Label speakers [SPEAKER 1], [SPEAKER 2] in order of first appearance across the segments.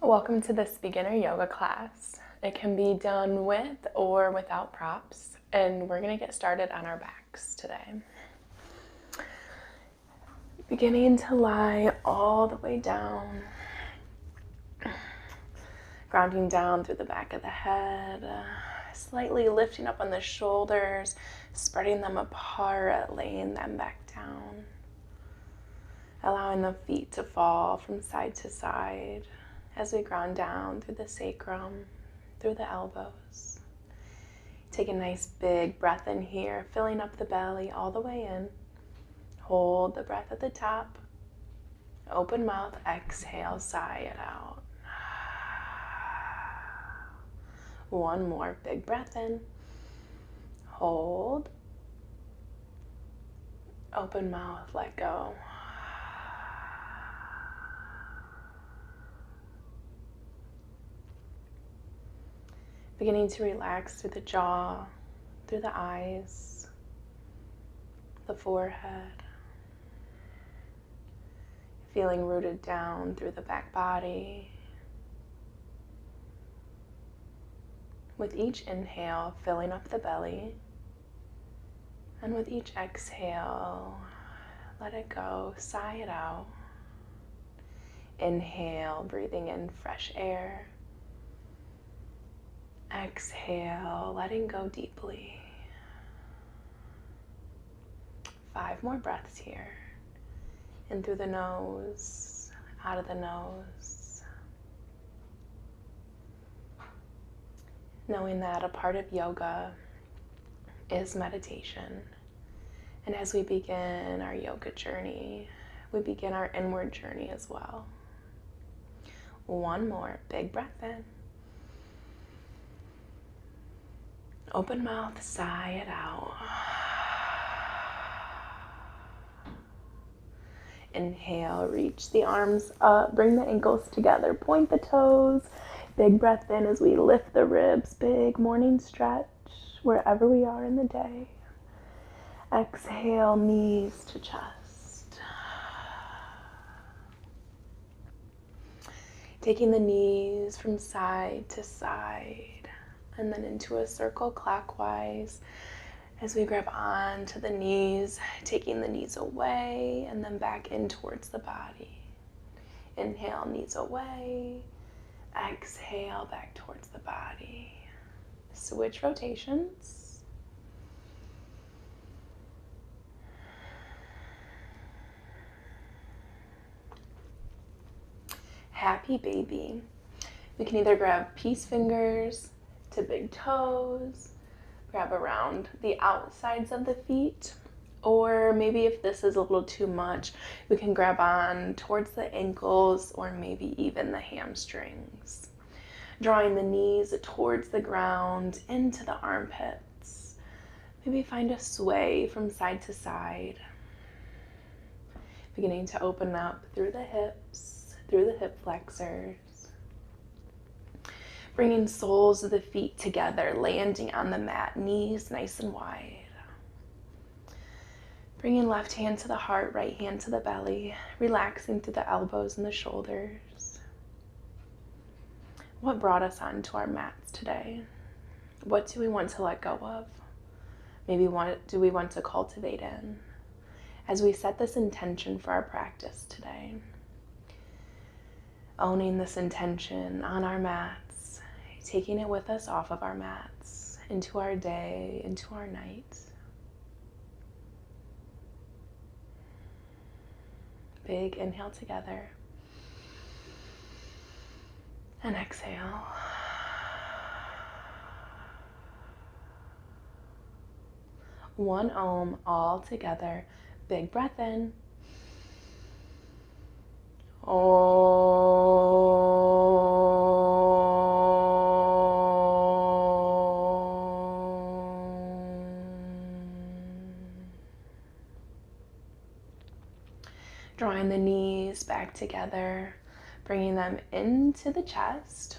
[SPEAKER 1] Welcome to this beginner yoga class. It can be done with or without props, and we're going to get started on our backs today. Beginning to lie all the way down, grounding down through the back of the head, slightly lifting up on the shoulders, spreading them apart, laying them back down, allowing the feet to fall from side to side as we ground down through the sacrum, through the elbows. Take a nice big breath in here, filling up the belly all the way in. Hold the breath at the top. Open mouth, exhale, sigh it out. One more big breath in. Hold. Open mouth, let go. Beginning to relax through the jaw, through the eyes, the forehead. Feeling rooted down through the back body. With each inhale, filling up the belly. And with each exhale, let it go, sigh it out. Inhale, breathing in fresh air. Exhale, letting go deeply. 5 more breaths here. In through the nose, out of the nose. Knowing that a part of yoga is meditation. And as we begin our yoga journey, we begin our inward journey as well. One more big breath in. Open mouth, sigh it out. Inhale, reach the arms up, bring the ankles together, point the toes. Big breath in as we lift the ribs, big morning stretch wherever we are in the day. Exhale, knees to chest. Taking the knees from side to side. And then into a circle clockwise as we grab onto the knees, taking the knees away and then back in towards the body. Inhale, knees away. Exhale, back towards the body. Switch rotations. Happy baby. We can either grab peace fingers to big toes, grab around the outsides of the feet, or maybe if this is a little too much, we can grab on towards the ankles or maybe even the hamstrings. Drawing the knees towards the ground, into the armpits. Maybe find a sway from side to side. Beginning to open up through the hips, through the hip flexors. Bringing soles of the feet together, landing on the mat, knees nice and wide. Bringing left hand to the heart, right hand to the belly, relaxing through the elbows and the shoulders. What brought us onto our mats today? What do we want to let go of? Maybe what do we want to cultivate in? As we set this intention for our practice today. Owning this intention on our mats. Taking it with us off of our mats, into our day, into our night. Big inhale together. And exhale. One Om all together. Big breath in. Drawing the knees back together, bringing them into the chest.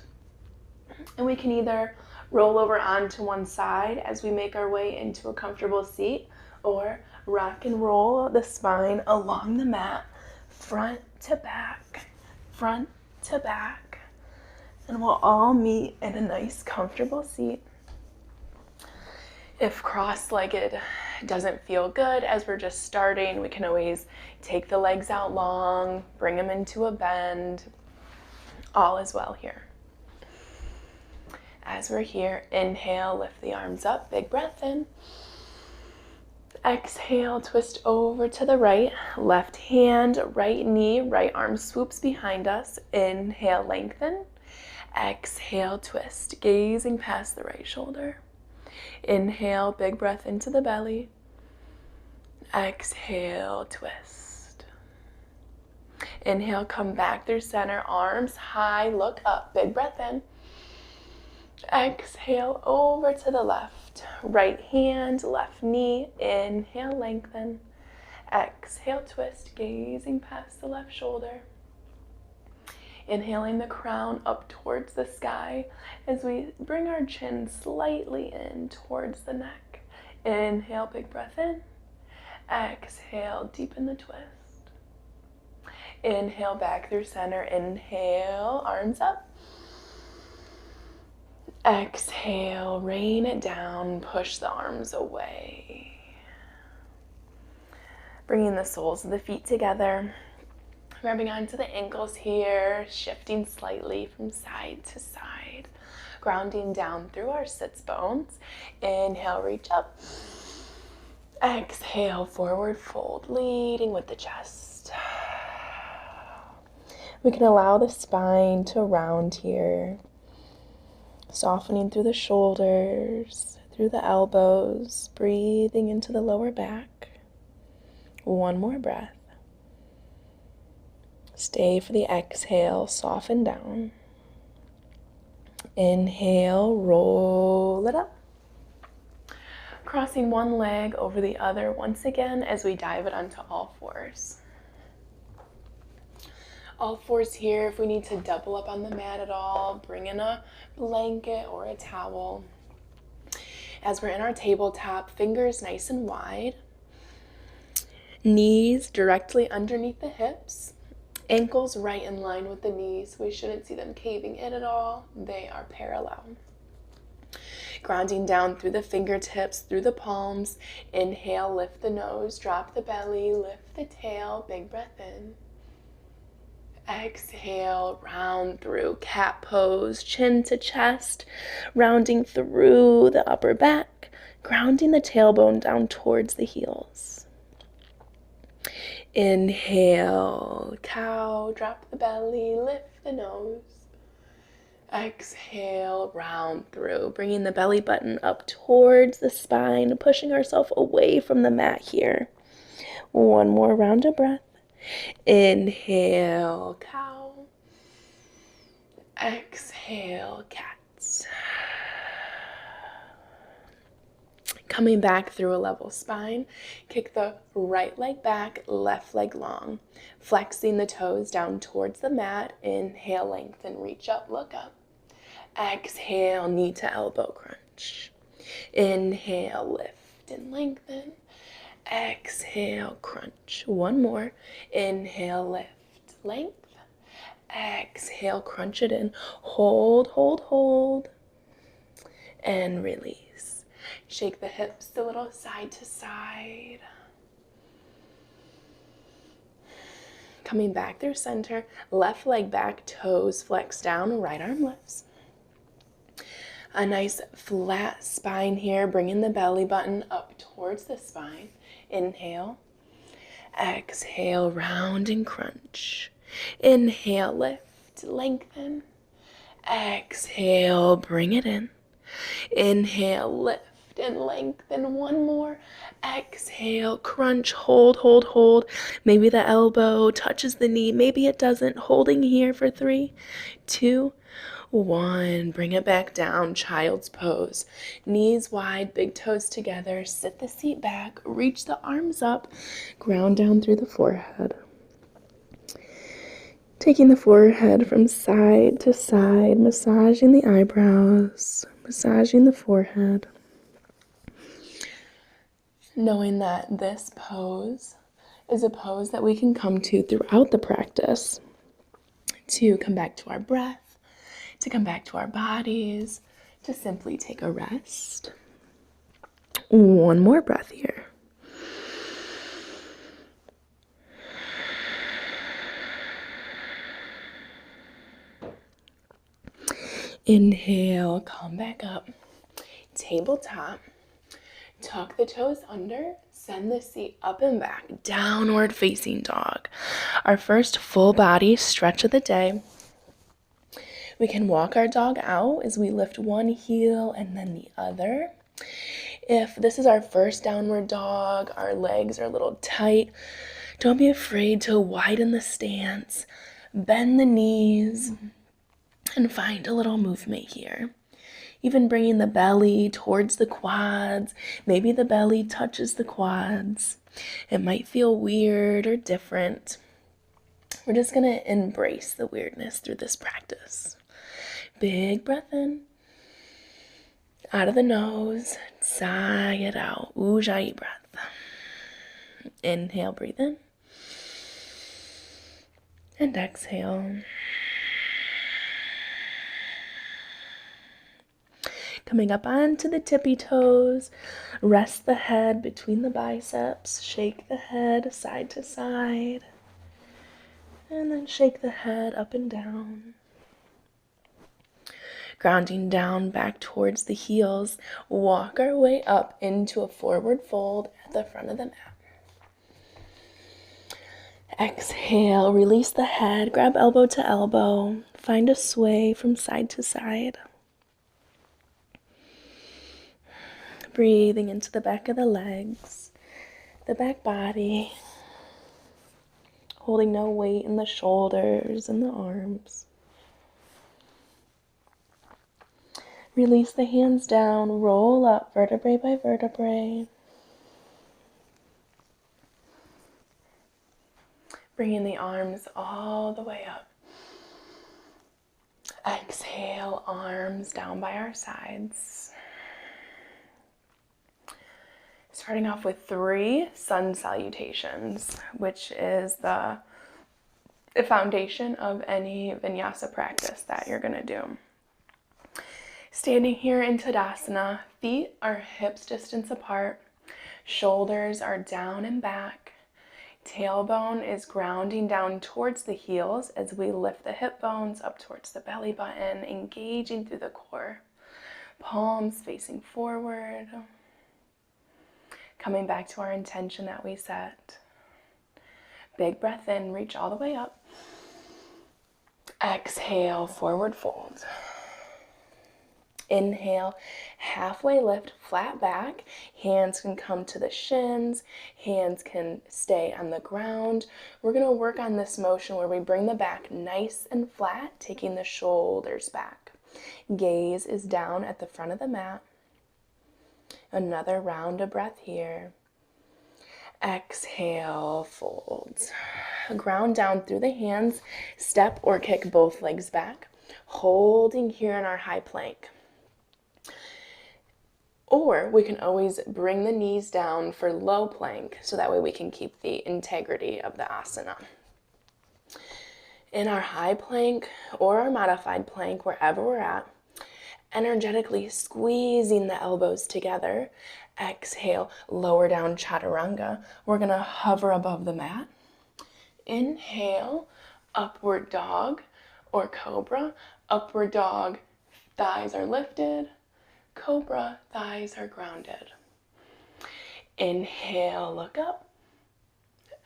[SPEAKER 1] And we can either roll over onto one side as we make our way into a comfortable seat, or rock and roll the spine along the mat, front to back, front to back. And we'll all meet in a nice, comfortable seat. If cross-legged doesn't feel good as we're just starting, we can always take the legs out long, bring them into a bend. All is well here. As we're here, inhale, lift the arms up, big breath in. Exhale, twist over to the right, left hand, right knee, right arm swoops behind us. Inhale, lengthen. Exhale, twist, gazing past the right shoulder. Inhale, big breath into the belly. Exhale, twist. Inhale, come back through center, arms high, look up, big breath in. Exhale, over to the left. Right hand, left knee. Inhale, lengthen. Exhale, twist, gazing past the left shoulder. Inhaling the crown up towards the sky as we bring our chin slightly in towards the neck. Inhale, big breath in. Exhale, deepen the twist. Inhale, back through center. Inhale, arms up. Exhale, rain it down, push the arms away. Bringing the soles of the feet together, grabbing onto the ankles here, shifting slightly from side to side, grounding down through our sits bones. Inhale, reach up. Exhale, forward fold, leading with the chest. We can allow the spine to round here, softening through the shoulders, through the elbows, breathing into the lower back. One more breath. Stay for the exhale, soften down. Inhale, roll it up. Crossing one leg over the other once again as we dive it onto all fours. All fours here. If we need to double up on the mat at all, bring in a blanket or a towel. As we're in our tabletop, fingers nice and wide. Knees directly underneath the hips. Ankles right in line with the knees. We shouldn't see them caving in at all. They are parallel. Grounding down through the fingertips, through the palms. Inhale, lift the nose, drop the belly, lift the tail, big breath in. Exhale, round through cat pose, chin to chest, rounding through the upper back, grounding the tailbone down towards the heels. Inhale, cow, drop the belly, lift the nose. Exhale, round through, bringing the belly button up towards the spine, pushing ourselves away from the mat here. One more round of breath. Inhale, cow. Exhale, cats. Coming back through a level spine, kick the right leg back, left leg long. Flexing the toes down towards the mat. Inhale, lengthen, reach up, look up. Exhale, knee to elbow crunch. Inhale, lift and lengthen. Exhale, crunch. One more. Inhale, lift, length. Exhale, crunch it in. Hold, hold, hold. And release. Shake the hips a little side to side. Coming back through center. Left leg back, toes flex down, right arm lifts. A nice flat spine here, bringing the belly button up towards the spine. Inhale. Exhale, round and crunch. Inhale, lift, lengthen. Exhale, bring it in. Inhale, lift and lengthen. One more. Exhale, crunch, hold, hold, hold. Maybe the elbow touches the knee. Maybe it doesn't. Holding here for 3, 2, 1. Bring it back down, child's pose. Knees wide, big toes together. Sit the seat back, reach the arms up, ground down through the forehead. Taking the forehead from side to side, massaging the eyebrows, massaging the forehead. Knowing that this pose is a pose that we can come to throughout the practice to come back to our breath, to come back to our bodies, to simply take a rest. One more breath here. Inhale, come back up. Tabletop. Tuck the toes under. Send the seat up and back. Downward facing dog. Our first full body stretch of the day. We can walk our dog out as we lift one heel and then the other. If this is our first downward dog, our legs are a little tight, don't be afraid to widen the stance, bend the knees, and find a little movement here. Even bringing the belly towards the quads. Maybe the belly touches the quads. It might feel weird or different. We're just going to embrace the weirdness through this practice. Big breath in. Out of the nose. Sigh it out. Ujjayi breath. Inhale, breathe in. And exhale. Coming up onto the tippy toes, rest the head between the biceps, shake the head side to side, and then shake the head up and down. Grounding down back towards the heels, walk our way up into a forward fold at the front of the mat. Exhale, release the head, grab elbow to elbow, find a sway from side to side. Breathing into the back of the legs, the back body, holding no weight in the shoulders and the arms. Release the hands down, roll up vertebrae by vertebrae. Bringing the arms all the way up. Exhale, arms down by our sides. Starting off with 3 sun salutations, which is the foundation of any vinyasa practice that you're going to do. Standing here in Tadasana, feet are hips distance apart, shoulders are down and back, tailbone is grounding down towards the heels as we lift the hip bones up towards the belly button, engaging through the core, palms facing forward. Coming back to our intention that we set. Big breath in, reach all the way up. Exhale, forward fold. Inhale, halfway lift, flat back. Hands can come to the shins. Hands can stay on the ground. We're going to work on this motion where we bring the back nice and flat, taking the shoulders back. Gaze is down at the front of the mat. Another round of breath here. Exhale, fold. Ground down through the hands. Step or kick both legs back. Holding here in our high plank. Or we can always bring the knees down for low plank so that way we can keep the integrity of the asana. In our high plank or our modified plank, wherever we're at, energetically squeezing the elbows together. Exhale, lower down chaturanga. We're going to hover above the mat. Inhale, upward dog or cobra. Upward dog, thighs are lifted. Cobra, thighs are grounded. Inhale, look up.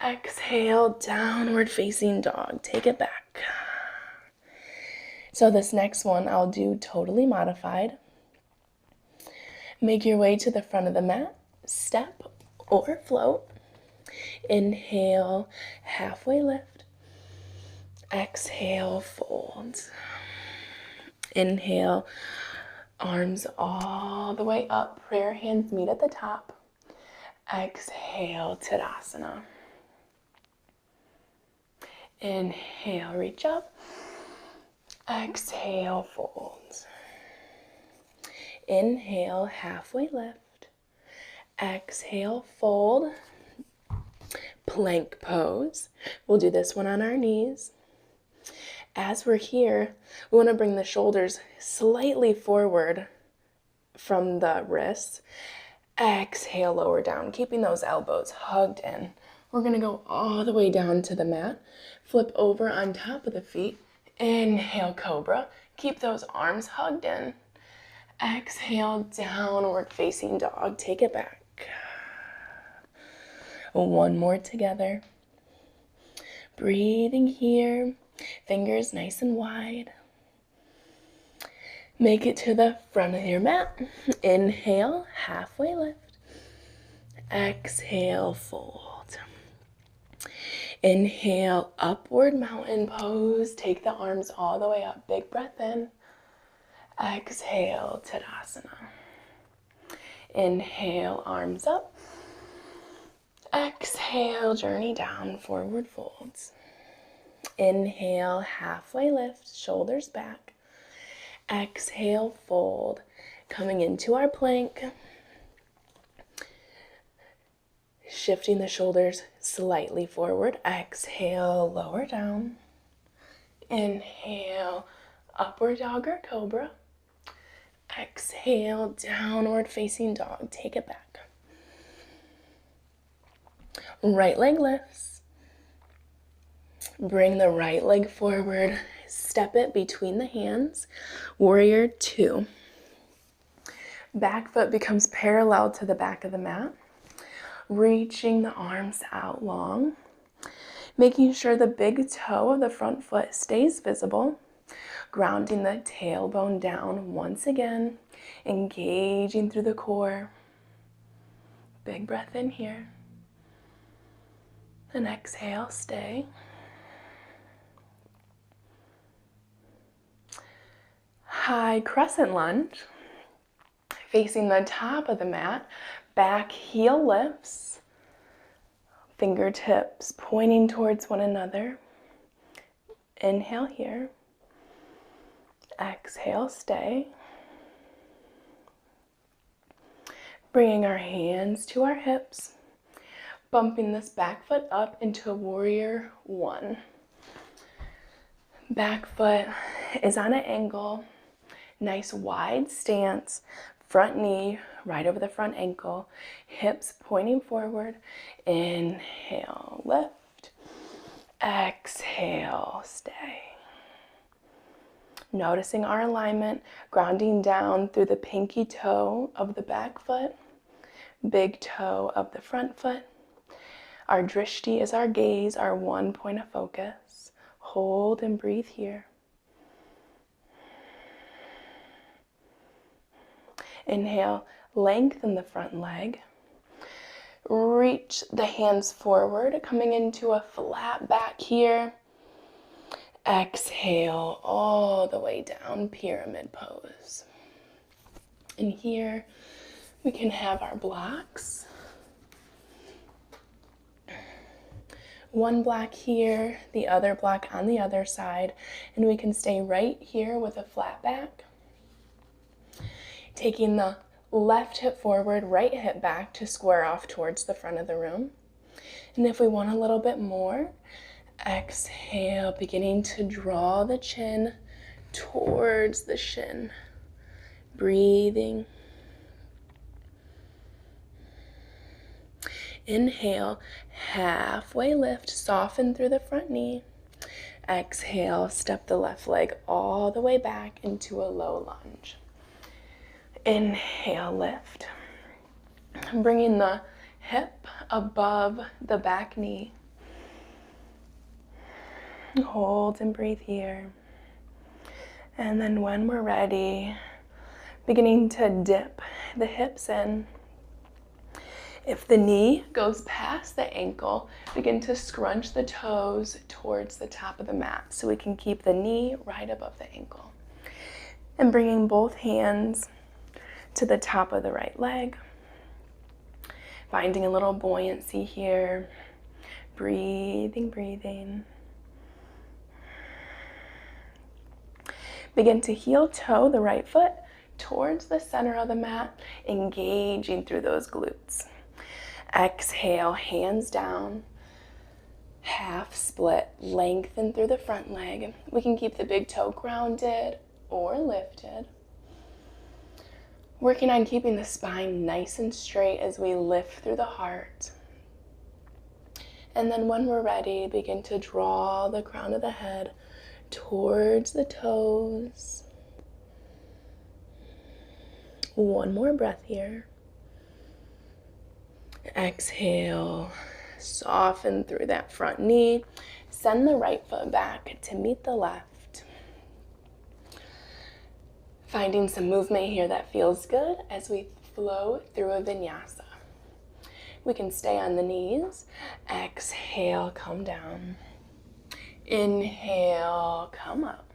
[SPEAKER 1] Exhale, downward facing dog. Take it back. So this next one I'll do totally modified. Make your way to the front of the mat, step or float. Inhale, halfway lift. Exhale, fold. Inhale, arms all the way up, prayer hands meet at the top. Exhale, Tadasana. Inhale, reach up. Exhale, fold. Inhale, halfway lift. Exhale, fold. Plank pose. We'll do this one on our knees. As we're here, we want to bring the shoulders slightly forward from the wrists. Exhale, lower down, keeping those elbows hugged in. We're going to go all the way down to the mat. Flip over on top of the feet. Inhale, cobra. Keep those arms hugged in. Exhale, downward facing dog. Take it back. One more together. Breathing here. Fingers nice and wide. Make it to the front of your mat. Inhale, halfway lift. Exhale, fold. Inhale, upward mountain pose. Take the arms all the way up. Big breath in. Exhale, Tadasana. Inhale, arms up. Exhale, journey down, forward folds. Inhale, halfway lift, shoulders back. Exhale, fold. Coming into our plank. Shifting the shoulders slightly forward. Exhale, lower down. Inhale, upward dog or cobra. Exhale, downward facing dog. Take it back. Right leg lifts. Bring the right leg forward. Step it between the hands. Warrior 2. Back foot becomes parallel to the back of the mat. Reaching the arms out long. Making sure the big toe of the front foot stays visible. Grounding the tailbone down once again. Engaging through the core. Big breath in here. And exhale, stay. High crescent lunge. Facing the top of the mat. Back heel lifts. Fingertips pointing towards one another. Inhale here. Exhale, stay. Bringing our hands to our hips. Bumping this back foot up into a warrior 1. Back foot is on an angle. Nice wide stance. Front knee right over the front ankle. Hips pointing forward. Inhale, lift. Exhale, stay. Noticing our alignment, grounding down through the pinky toe of the back foot, big toe of the front foot. Our drishti is our gaze, our one point of focus. Hold and breathe here. Inhale, lengthen the front leg. Reach the hands forward, coming into a flat back here. Exhale all the way down, pyramid pose. And here we can have our blocks. One block here, the other block on the other side, and we can stay right here with a flat back. Taking the left hip forward, right hip back to square off towards the front of the room. And if we want a little bit more, exhale, beginning to draw the chin towards the shin. Breathing. Inhale, halfway lift, soften through the front knee. Exhale, step the left leg all the way back into a low lunge. Inhale, lift. Bringing the hip above the back knee. Hold and breathe here. And then when we're ready, beginning to dip the hips in. If the knee goes past the ankle, begin to scrunch the toes towards the top of the mat so we can keep the knee right above the ankle. And bringing both hands to the top of the right leg. Finding a little buoyancy here. Breathing, breathing. Begin to heel toe the right foot towards the center of the mat, engaging through those glutes. Exhale, hands down. Half split, lengthen through the front leg. We can keep the big toe grounded or lifted. Working on keeping the spine nice and straight as we lift through the heart. And then when we're ready, begin to draw the crown of the head towards the toes. One more breath here. Exhale, soften through that front knee. Send the right foot back to meet the left. Finding some movement here that feels good as we flow through a vinyasa. We can stay on the knees. Exhale, come down. Inhale, come up.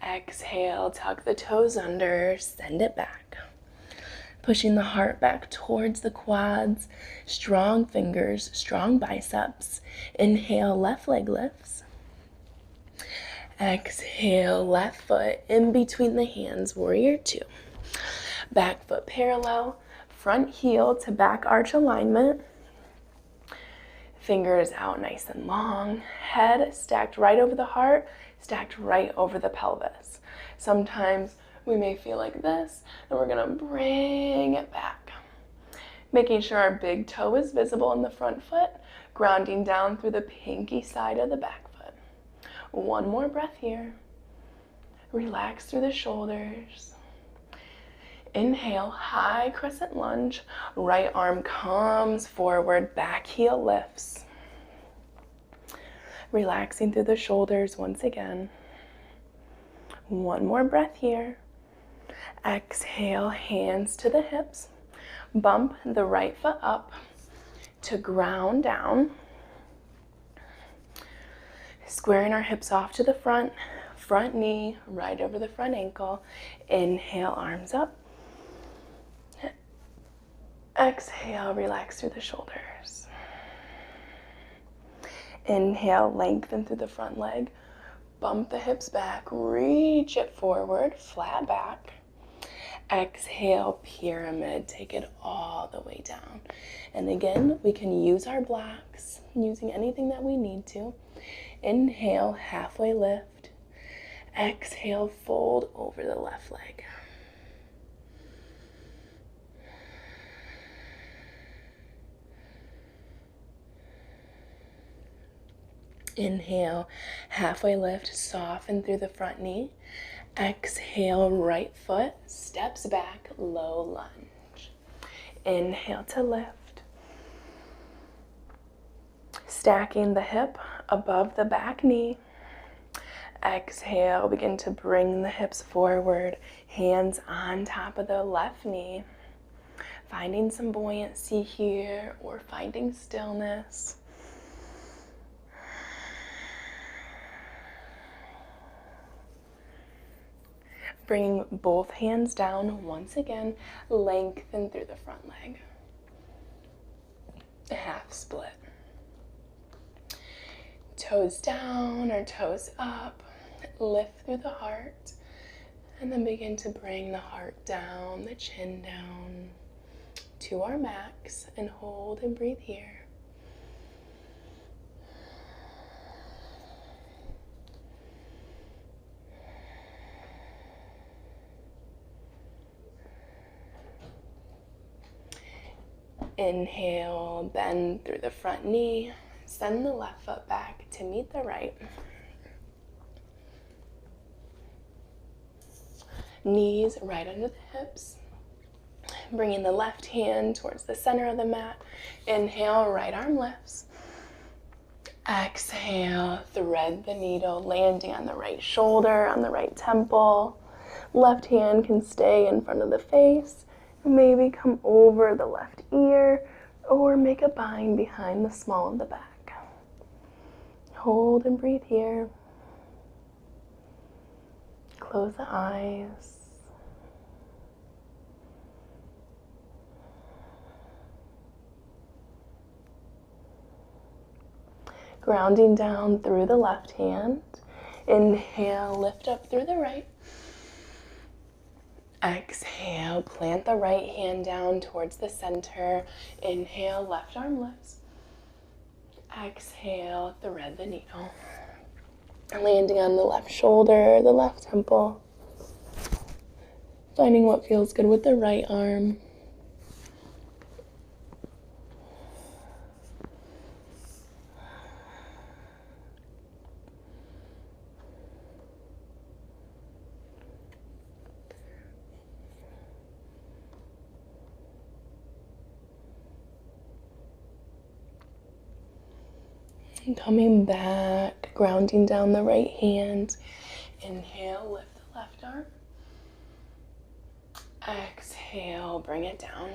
[SPEAKER 1] Exhale, tuck the toes under, send it back. Pushing the heart back towards the quads. Strong fingers, strong biceps. Inhale, left leg lifts. Exhale, left foot in between the hands, warrior two. Back foot parallel, front heel to back arch alignment. Fingers out nice and long. Head stacked right over the heart, stacked right over the pelvis. Sometimes we may feel like this, and we're gonna bring it back. Making sure our big toe is visible in the front foot, grounding down through the pinky side of the back foot. One more breath here. Relax through the shoulders. Inhale, high crescent lunge. Right arm comes forward, back heel lifts. Relaxing through the shoulders once again. One more breath here. Exhale, hands to the hips. Bump the right foot up to ground down. Squaring our hips off to the front. Front knee right over the front ankle. Inhale, arms up. Exhale, relax through the shoulders. Inhale, lengthen through the front leg. Bump the hips back, reach it forward, flat back. Exhale, pyramid, take it all the way down. And again, we can use our blocks, using anything that we need to. Inhale, halfway lift. Exhale, fold over the left leg. Inhale, halfway lift, soften through the front knee. Exhale, right foot steps back, low lunge. Inhale to lift. Stacking the hip above the back knee. Exhale, begin to bring the hips forward, hands on top of the left knee. Finding some buoyancy here or finding stillness. Bringing both hands down once again, lengthen through the front leg. Half split. Toes down or toes up, lift through the heart, and then begin to bring the heart down, the chin down to our max, and hold and breathe here. Inhale, bend through the front knee, send the left foot back to meet the right. Knees right under the hips. Bringing the left hand towards the center of the mat. Inhale, right arm lifts. Exhale, thread the needle, landing on the right shoulder, on the right temple. Left hand can stay in front of the face. Maybe come over the left ear or make a bind behind the small of the back. Hold and breathe here. Close the eyes. Grounding down through the left hand. Inhale, lift up through the right. Exhale, plant the right hand down towards the center. Inhale, left arm lifts. Exhale, thread the needle. Landing on the left shoulder, the left temple. Finding what feels good with the right arm. And coming back, grounding down the right hand. Inhale, lift the left arm. Exhale, bring it down.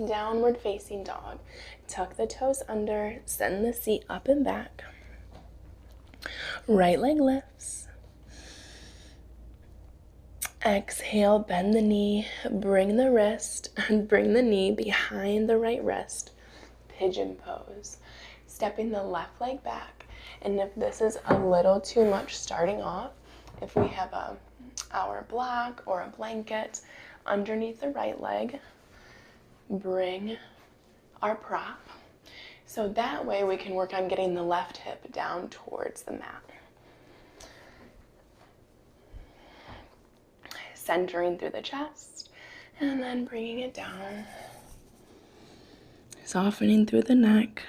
[SPEAKER 1] Downward facing dog. Tuck the toes under, send the seat up and back. Right leg lifts. Exhale, bend the knee, bring the wrist, and bring the knee behind the right wrist. Pigeon pose. Stepping the left leg back. And if this is a little too much starting off, if we have our block or a blanket underneath the right leg, bring our prop. So that way we can work on getting the left hip down towards the mat. Centering through the chest and then bringing it down. Softening through the neck.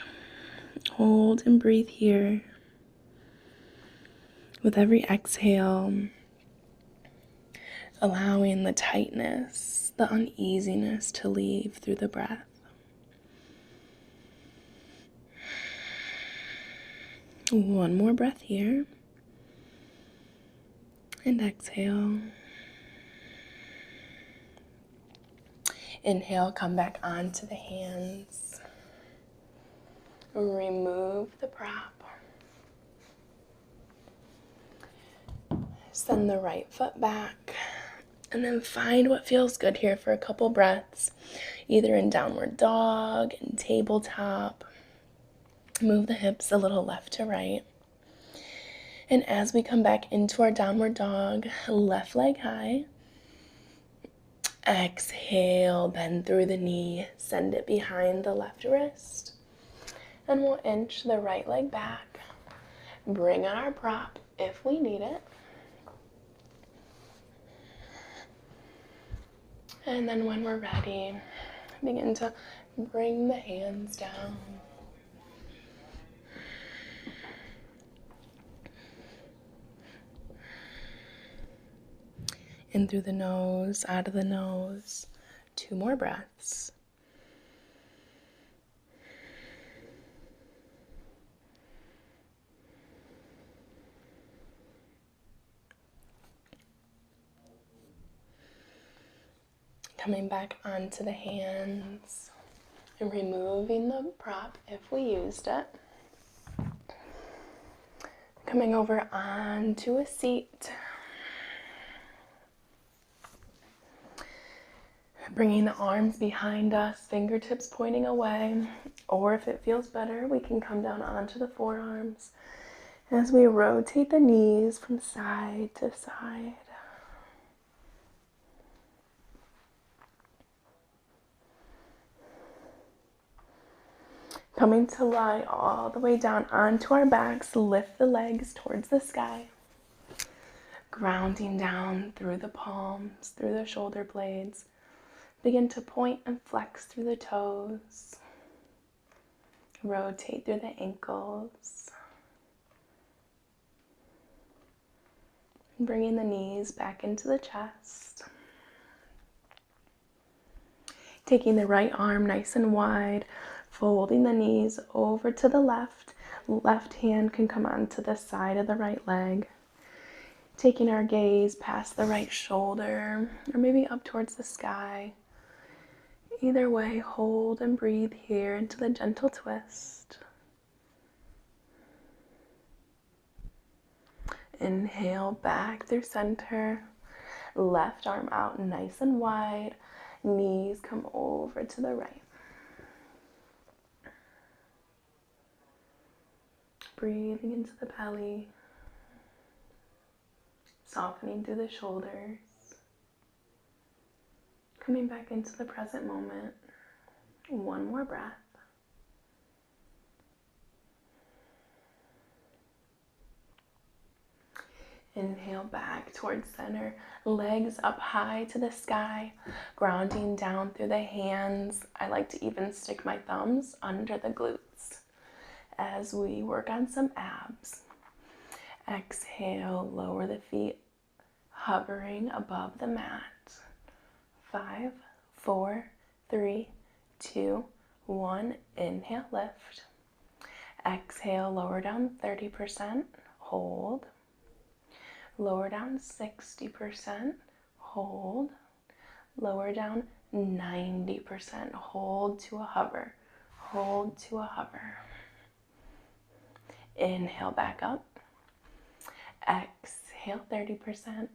[SPEAKER 1] Hold and breathe here. With every exhale, allowing the tightness, the uneasiness to leave through the breath. One more breath here. And exhale. Inhale, come back onto the hands. Remove the prop. Send the right foot back. And then find what feels good here for a couple breaths. Either in downward dog, in tabletop. Move the hips a little left to right. And as we come back into our downward dog, left leg high. Exhale, bend through the knee, send it behind the left wrist. And we'll inch the right leg back. Bring on our prop if we need it. And then when we're ready, begin to bring the hands down. In through the nose, out of the nose. 2 more breaths. Coming back onto the hands and removing the prop if we used it. Coming over onto a seat. Bringing the arms behind us, fingertips pointing away. Or if it feels better, we can come down onto the forearms as we rotate the knees from side to side. Coming to lie all the way down onto our backs, lift the legs towards the sky. Grounding down through the palms, through the shoulder blades. Begin to point and flex through the toes. Rotate through the ankles. Bringing the knees back into the chest. Taking the right arm nice and wide, folding the knees over to the left. Left hand can come onto the side of the right leg. Taking our gaze past the right shoulder, or maybe up towards the sky. Either way, hold and breathe here into the gentle twist. Inhale back through center. Left arm out nice and wide. Knees come over to the right. Breathing into the belly. Softening through the shoulders. Coming back into the present moment. One more breath. Inhale back towards center, legs up high to the sky, grounding down through the hands. I like to even stick my thumbs under the glutes as we work on some abs. Exhale, lower the feet, hovering above the mat. 5, 4, 3, 2, 1. Inhale, lift. Exhale, lower down 30%, hold. Lower down 60%, hold. Lower down 90%, hold to a hover. Hold to a hover. Inhale back up. Exhale 30%.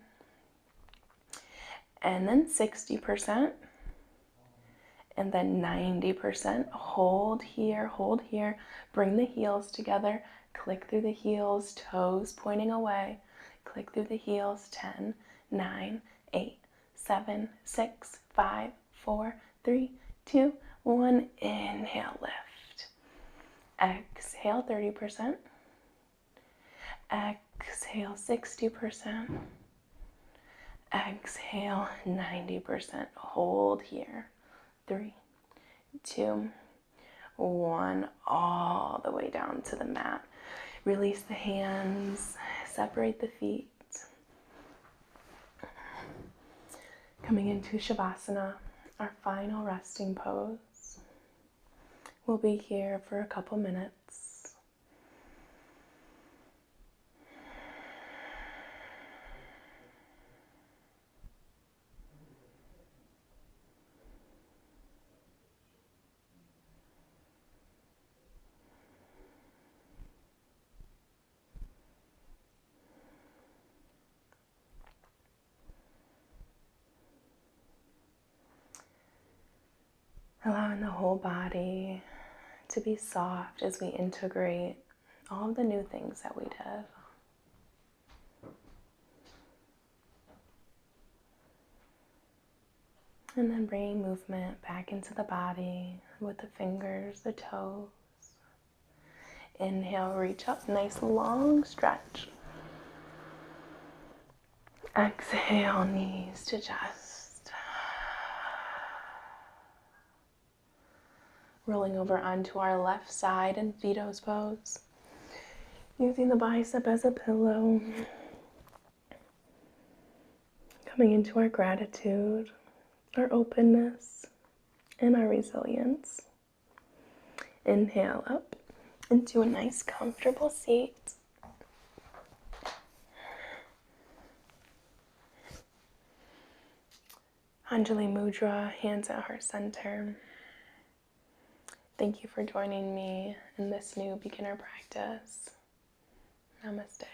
[SPEAKER 1] And then 60%. And then 90%. Hold here, hold here. Bring the heels together. Click through the heels, toes pointing away. Click through the heels. 10, 9, 8, 7, 6, 5, 4, 3, 2, 1. Inhale, lift. Exhale 30%. Exhale 60%. Exhale 90%. Hold here. 3, 2, 1. All the way down to the mat. Release the hands. Separate the feet. Coming into Shavasana, our final resting pose. We'll be here for a couple minutes. Allowing the whole body to be soft as we integrate all of the new things that we did. And then bringing movement back into the body with the fingers, the toes. Inhale, reach up, nice long stretch. Exhale, knees to chest. Rolling over onto our left side in Vito's pose. Using the bicep as a pillow. Coming into our gratitude, our openness, and our resilience. Inhale up into a nice comfortable seat. Anjali Mudra, hands at heart center. Thank you for joining me in this new beginner practice. Namaste.